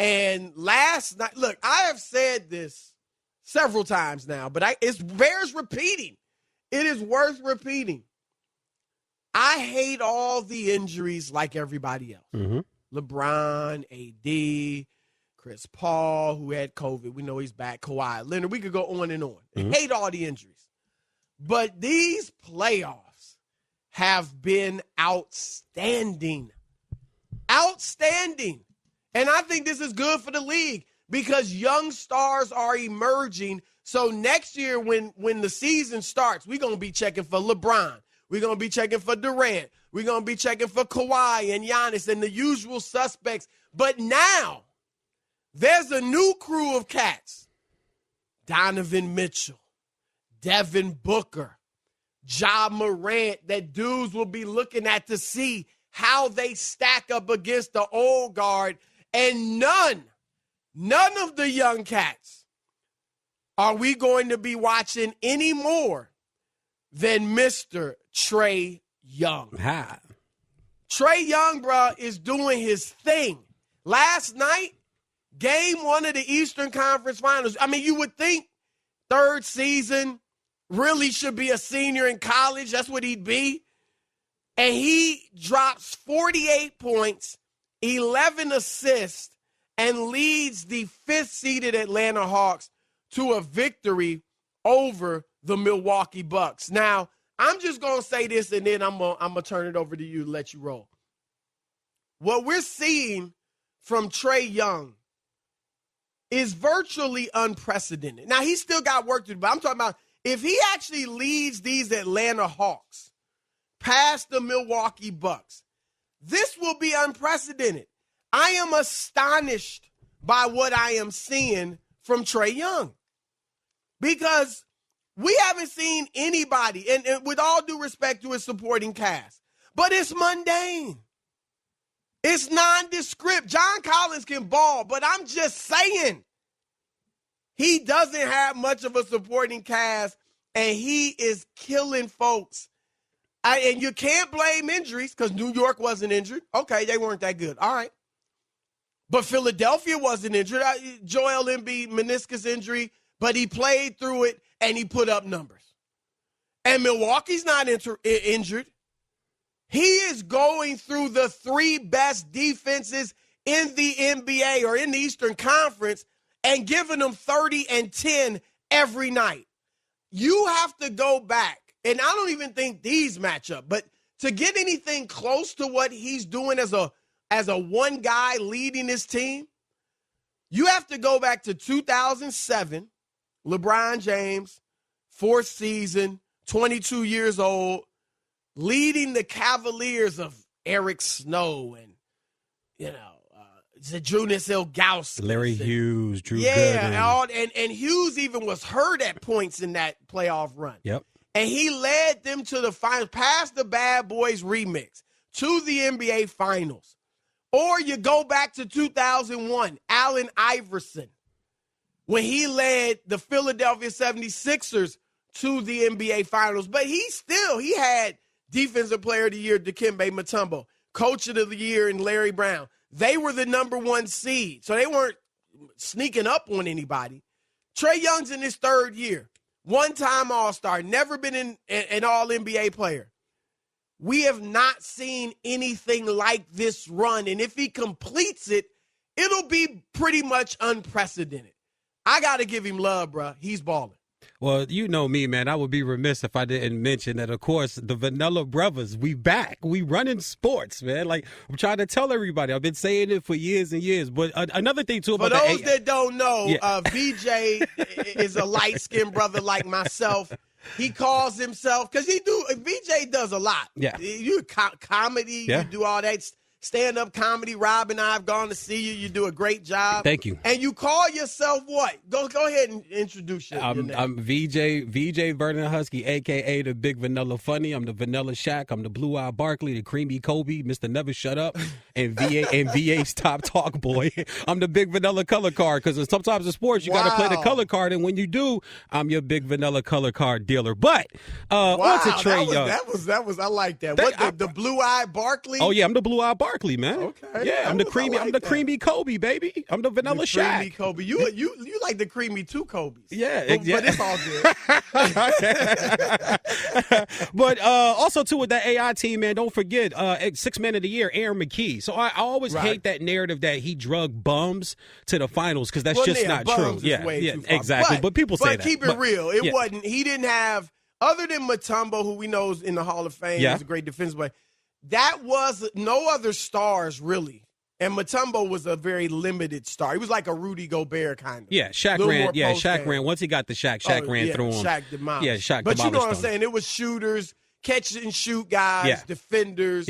And last night, look, I have said this several times now, but it bears repeating. It is worth repeating. I hate all the injuries like everybody else. Mm-hmm. LeBron, AD, Chris Paul, who had COVID. We know he's back. Kawhi Leonard. We could go on and on. I hate all the injuries. But these playoffs have been outstanding. Outstanding. And I think this is good for the league because young stars are emerging. So next year when the season starts, we're going to be checking for LeBron. We're going to be checking for Durant. We're going to be checking for Kawhi and Giannis and the usual suspects. But now there's a new crew of cats. Donovan Mitchell, Devin Booker, Ja Morant, that dudes will be looking at to see how they stack up against the old guard. And none of the young cats are we going to be watching any more than Mr. Trae Young. Trae Young, bro, is doing his thing. Last night, game 1 of the Eastern Conference Finals. I mean, you would think third season, really should be a senior in college. That's what he'd be. And he drops 48 points, 11 assists, and leads the 5th-seeded Atlanta Hawks to a victory over the Milwaukee Bucks. Now, I'm just going to say this, and then I'm going to turn it over to you to let you roll. What we're seeing from Trae Young is virtually unprecedented. Now, he's still got work to do, but I'm talking about if he actually leads these Atlanta Hawks past the Milwaukee Bucks, this will be unprecedented. I am astonished by what I am seeing from Trae Young because we haven't seen anybody, and with all due respect to his supporting cast, but it's mundane. It's nondescript. John Collins can ball, but I'm just saying he doesn't have much of a supporting cast, and he is killing folks. And you can't blame injuries because New York wasn't injured. Okay, they weren't that good. All right. But Philadelphia wasn't injured. Joel Embiid meniscus injury, but he played through it, and he put up numbers. And Milwaukee's not injured. He is going through the 3 best defenses in the NBA or in the Eastern Conference and giving them 30 and 10 every night. You have to go back, and I don't even think these match up, but to get anything close to what he's doing as a one guy leading his team, you have to go back to 2007, LeBron James, 4th season, 22 years old, leading the Cavaliers of Eric Snow and, Zajunas Ilgauskas. Larry Hughes, Drew Gooden. And Hughes even was hurt at points in that playoff run. Yep. And he led them to the finals, past the Bad Boys remix, to the NBA Finals. Or you go back to 2001, Allen Iverson, when he led the Philadelphia 76ers to the NBA Finals. But he had Defensive Player of the Year, Dikembe Mutombo, Coach of the Year in Larry Brown. They were the number 1 seed, so they weren't sneaking up on anybody. Trae Young's in his 3rd year, one-time All-Star, never been an All-NBA player. We have not seen anything like this run, and if he completes it, it'll be pretty much unprecedented. I got to give him love, bro. He's balling. Well, you know me, man. I would be remiss if I didn't mention that, of course, the Vanilla Brothers, we back. We running sports, man. Like, I'm trying to tell everybody. I've been saying it for years and years. But another thing, too, about for those that don't know, VeeJay is a light-skinned brother like myself. He calls himself, because VeeJay does a lot. Yeah. You comedy, you do all that stand-up comedy. Rob and I have gone to see you. You do a great job. Thank you. And you call yourself what? Go ahead and introduce your name. I'm VeeJay Huskey, a.k.a. the Big Vanilla Funny. I'm the Vanilla Shaq. I'm the Blue-Eyed Barkley, the Creamy Kobe, Mr. Never Shut Up, and VA's Top Talk Boy. I'm the Big Vanilla Color Card, because sometimes in sports you got to play the color card, and when you do, I'm your Big Vanilla Color Card dealer. But on to Trae Young. That was I like that. The Blue-Eyed Barkley? Oh, yeah, I'm the Blue-Eyed Barkley. Barkley, man. Okay. Yeah, I'm the creamy Kobe, baby. I'm the vanilla Shaq. Creamy Kobe. You like the creamy two Kobe's. Yeah, but it's all good. But also too with that AI team, man, don't forget 6th man of the year, Aaron McKee. So I always hate that narrative that he drug bums to the finals because that's just not true. Yeah, exactly. But people say that. But keep it real. It wasn't. He didn't have, other than Mutombo, who we know is in the Hall of Fame, he's a great defensive player. That was no other stars really. And Mutombo was a very limited star. He was like a Rudy Gobert kind of. Yeah, Shaq ran. Yeah, Shaq ran. Once he got the Shaq ran through him. Shaq demolished. Yeah, Shaq But demolished you know what I'm him. saying? It was shooters, catch and shoot guys, defenders,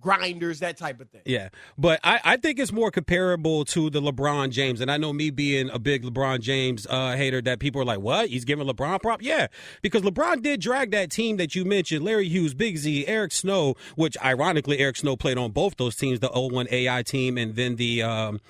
grinders, that type of thing. Yeah, but I think it's more comparable to the LeBron James. And I know me being a big LeBron James hater that people are like, what? He's giving LeBron prop? Yeah, because LeBron did drag that team that you mentioned, Larry Hughes, Big Z, Eric Snow, which ironically Eric Snow played on both those teams, the 01 AI team and then the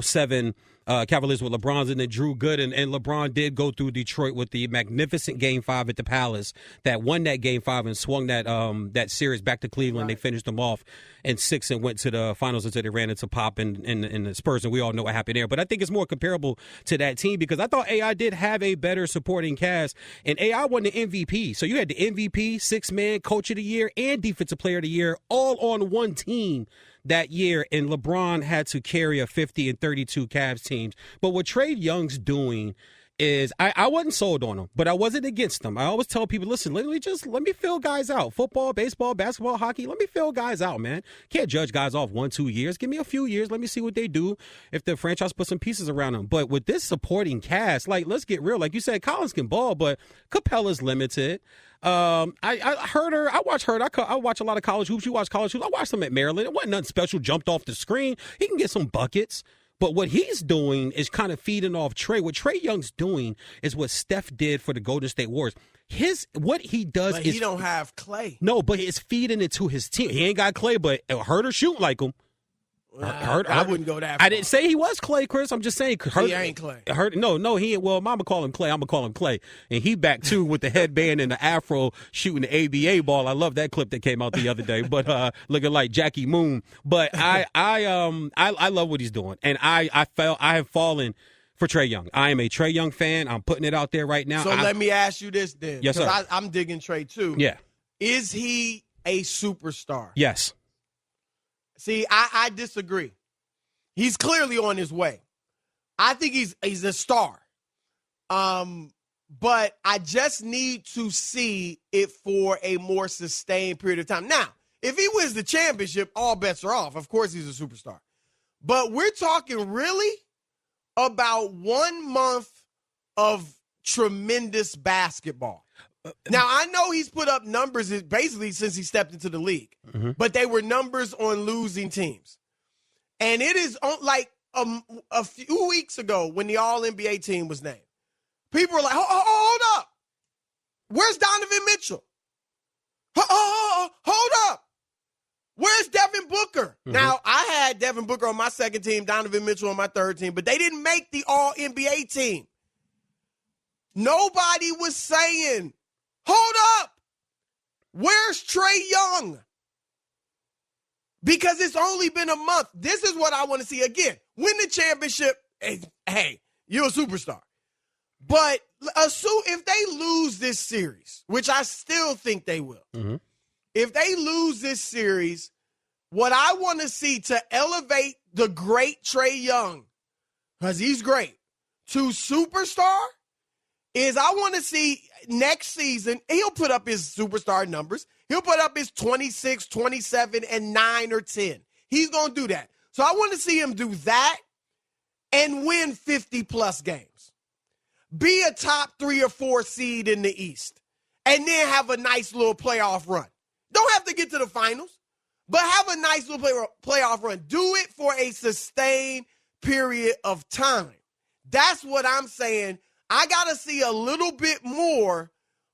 07 Cavaliers with LeBron's and then Drew Gooden, and LeBron did go through Detroit with the magnificent Game 5 at the Palace that won that Game 5 and swung that series back to Cleveland. They finished them off in 6 and went to the finals until they ran into Pop and the Spurs, and we all know what happened there. But I think it's more comparable to that team because I thought AI did have a better supporting cast, and AI won the MVP. So you had the MVP, 6-man, Coach of the Year, and Defensive Player of the Year all on one team that year, and LeBron had to carry a 50 and 32 Cavs teams. But what Trae Young's doing is I wasn't sold on him, but I wasn't against him. I always tell people, listen, let me fill guys out. Football, baseball, basketball, hockey, let me fill guys out, man. Can't judge guys off 1-2 years. Give me a few years. Let me see what they do if the franchise puts some pieces around them. But with this supporting cast, like, let's get real. Like you said, Collins can ball, but Capella's limited. I heard her. I watch her. I watch a lot of college hoops. You watch college hoops. I watched them at Maryland. It wasn't nothing special. Jumped off the screen. He can get some buckets. But what he's doing is kind of feeding off Trae. What Trae Young's doing is what Steph did for the Golden State Warriors. What he does but is he don't have Clay. No, but it's feeding it to his team. He ain't got Clay, but Herter shoot like him. I wouldn't go that far. I didn't say he was Clay, Chris. I'm just saying. He ain't Clay. No, he ain't. Well, Mama call him Clay. I'm going to call him Clay. And he back, too, with the headband and the afro shooting the ABA ball. I love that clip that came out the other day, but looking like Jackie Moon. But I love what he's doing. And I have fallen for Trae Young. I am a Trae Young fan. I'm putting it out there right now. So let me ask you this then. Yes, sir. I'm digging Trae, too. Yeah. Is he a superstar? Yes. See, I disagree. He's clearly on his way. I think he's a star. But I just need to see it for a more sustained period of time. Now, if he wins the championship, all bets are off. Of course he's a superstar. But we're talking really about 1 month of tremendous basketball. Now, I know he's put up numbers basically since he stepped into the league, but they were numbers on losing teams. And it is like a few weeks ago when the All-NBA team was named, people were like, hold up. Where's Donovan Mitchell? Hold up. Where's Devin Booker? Now, I had Devin Booker on my second team, Donovan Mitchell on my third team, but they didn't make the All-NBA team. Nobody was saying, hold up. Where's Trae Young? Because it's only been a month. This is what I want to see. Again, win the championship. Hey, you're a superstar. But assume if they lose this series, which I still think they will, if they lose this series, what I want to see to elevate the great Trae Young, because he's great, to superstar, is I want to see next season, he'll put up his superstar numbers. He'll put up his 26, 27, and 9 or 10. He's going to do that. So I want to see him do that and win 50-plus games. Be a top 3 or 4 seed in the East. And then have a nice little playoff run. Don't have to get to the finals, but have a nice little playoff run. Do it for a sustained period of time. That's what I'm saying. I got to see a little bit more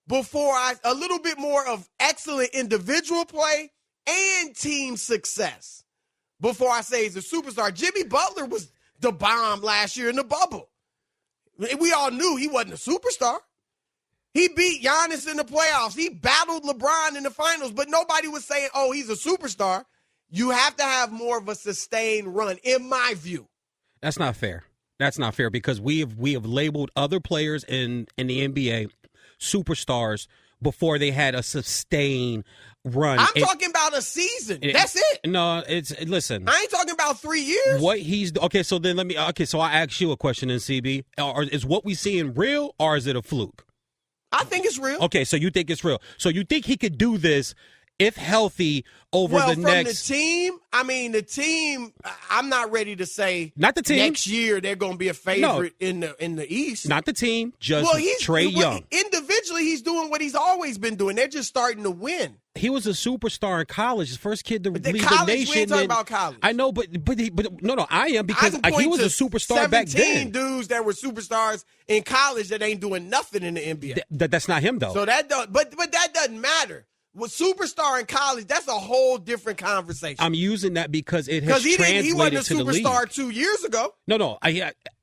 a little bit more of excellent individual play and team success before I say he's a superstar. Jimmy Butler was the bomb last year in the bubble. We all knew he wasn't a superstar. He beat Giannis in the playoffs. He battled LeBron in the finals, but nobody was saying, oh, he's a superstar. You have to have more of a sustained run, in my view. That's not fair. That's not fair because we have labeled other players in the NBA superstars before they had a sustained run. I'm talking about a season. That's it. No, listen. I ain't talking about 3 years. So I ask you a question in CB. Is what we seeing real or is it a fluke? I think it's real. Okay, so you think it's real. So you think he could do this if healthy over the next. The team, I'm not ready to say not the team. Next year they're going to be a favorite in the East. Not the team, just Trae Young. Individually, he's doing what he's always been doing. They're just starting to win. He was a superstar in college, his first kid to lead the nation. We ain't talking about college. I know, but no, I am because he was a superstar back then. 17 dudes that were superstars in college that ain't doing nothing in the NBA. That's not him though. So that doesn't matter. With superstar in college, that's a whole different conversation. I'm using that because it has translated he wasn't a to the league. superstar 2 years ago. No,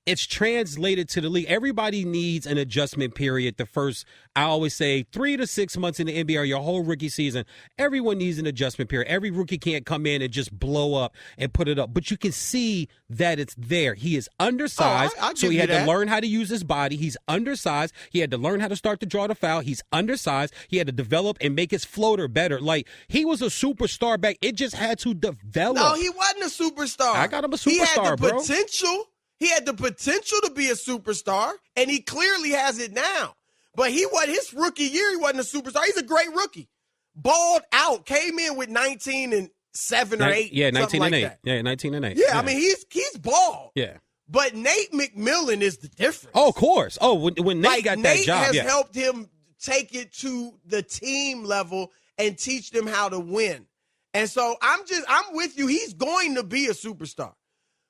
it's translated to the league. Everybody needs an adjustment period. I always say 3 to 6 months in the NBA or your whole rookie season. Everyone needs an adjustment period. Every rookie can't come in and just blow up and put it up. But you can see that it's there. He is undersized, so he had to learn how to use his body. He's undersized. He had to learn how to start to draw the foul. He's undersized. He had to develop and make his floater better. Like, he was a superstar back. It just had to develop. No, he wasn't a superstar. I got him a superstar, He had the bro. potential. He had the potential to be a superstar, and he clearly has it now. But his rookie year, he wasn't a superstar. He's a great rookie. Balled out, came in with 19 and 7 or 8. Yeah, 19 and 8. That. Yeah, 19 and 8. Yeah, I mean, he's balled. Yeah. But Nate McMillan is the difference. Oh, of course. Oh, when Nate got that job, Nate has helped him take it to the team level and teach them how to win. And so I'm with you. He's going to be a superstar.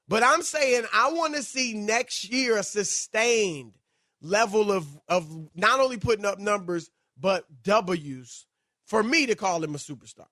But I'm saying I want to see next year a sustained level of not only putting up numbers, but W's for me to call him a superstar.